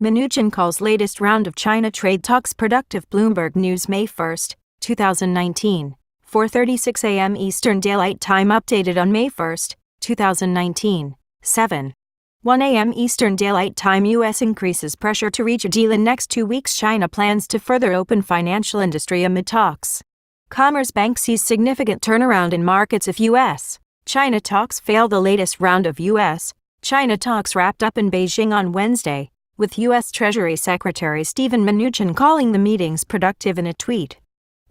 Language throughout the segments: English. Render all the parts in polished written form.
Mnuchin calls latest round of China trade talks productive. Bloomberg News May 1, 2019, 4:36 a.m. Eastern Daylight Time updated on May 1, 2019, 7:01 a.m. Eastern Daylight Time. U.S. increases pressure to reach a deal in next 2 weeks. China plans to further open financial industry amid talks. Commerce Bank sees significant turnaround in markets if U.S. China talks fail. The latest round of U.S. China talks wrapped up in Beijing on Wednesday, with U.S. Treasury Secretary Steven Mnuchin calling the meetings productive in a tweet.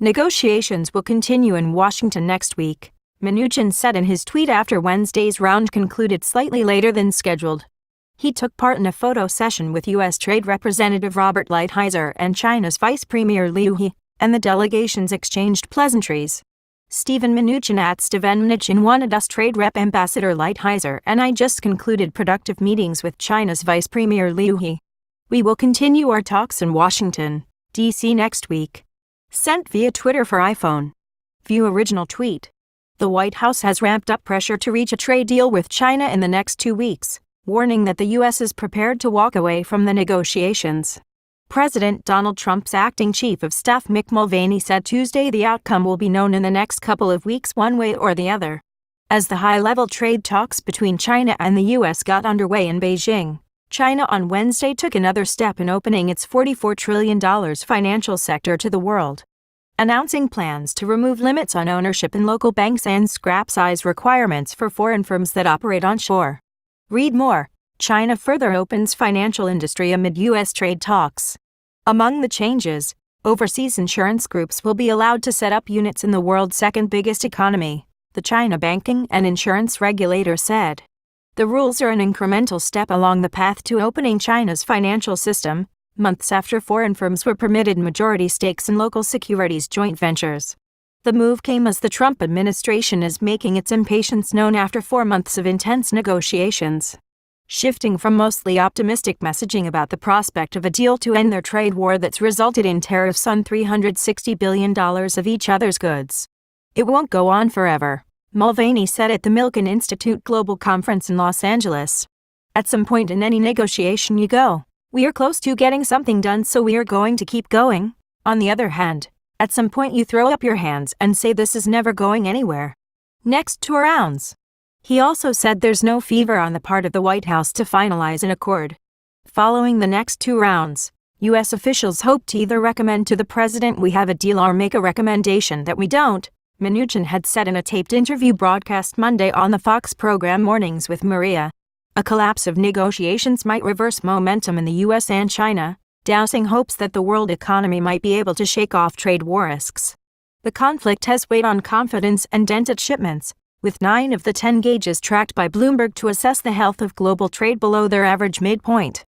Negotiations will continue in Washington next week, Mnuchin said in his tweet after Wednesday's round concluded slightly later than scheduled. He took part in a photo session with U.S. Trade Representative Robert Lighthizer and China's Vice Premier Liu He, and the delegations exchanged pleasantries. Steven Mnuchin at Steven Mnuchin wanted us Trade Rep Ambassador Lighthizer and I just concluded productive meetings with China's Vice Premier Liu He. We will continue our talks in Washington, D.C. next week. Sent via Twitter for iPhone. View original tweet. The White House has ramped up pressure to reach a trade deal with China in the next 2 weeks, warning that the U.S. is prepared to walk away from the negotiations. President Donald Trump's acting chief of staff Mick Mulvaney said Tuesday the outcome will be known in the next couple of weeks one way or the other. As the high-level trade talks between China and the U.S. got underway in Beijing, China on Wednesday took another step in opening its $44 trillion financial sector to the world, announcing plans to remove limits on ownership in local banks and scrap size requirements for foreign firms that operate onshore. Read more. China further opens financial industry amid U.S. trade talks. Among the changes, overseas insurance groups will be allowed to set up units in the world's second biggest economy, the China banking and insurance regulator said. The rules are an incremental step along the path to opening China's financial system, months after foreign firms were permitted majority stakes in local securities joint ventures. The move came as the Trump administration is making its impatience known after 4 months of intense negotiations. Shifting from mostly optimistic messaging about the prospect of a deal to end their trade war that's resulted in tariffs on $360 billion of each other's goods. It won't go on forever, Mulvaney said at the Milken Institute Global Conference in Los Angeles. At some point in any negotiation you go, we are close to getting something done so we are going to keep going. On the other hand, at some point you throw up your hands and say this is never going anywhere. Next 2 rounds. He also said there's no fever on the part of the White House to finalize an accord. Following the next 2 rounds, U.S. officials hope to either recommend to the president we have a deal or make a recommendation that we don't, Mnuchin had said in a taped interview broadcast Monday on the Fox program Mornings with Maria. A collapse of negotiations might reverse momentum in the U.S. and China, dousing hopes that the world economy might be able to shake off trade war risks. The conflict has weighed on confidence and dented shipments, with 9 of the 10 gauges tracked by Bloomberg to assess the health of global trade below their average midpoint.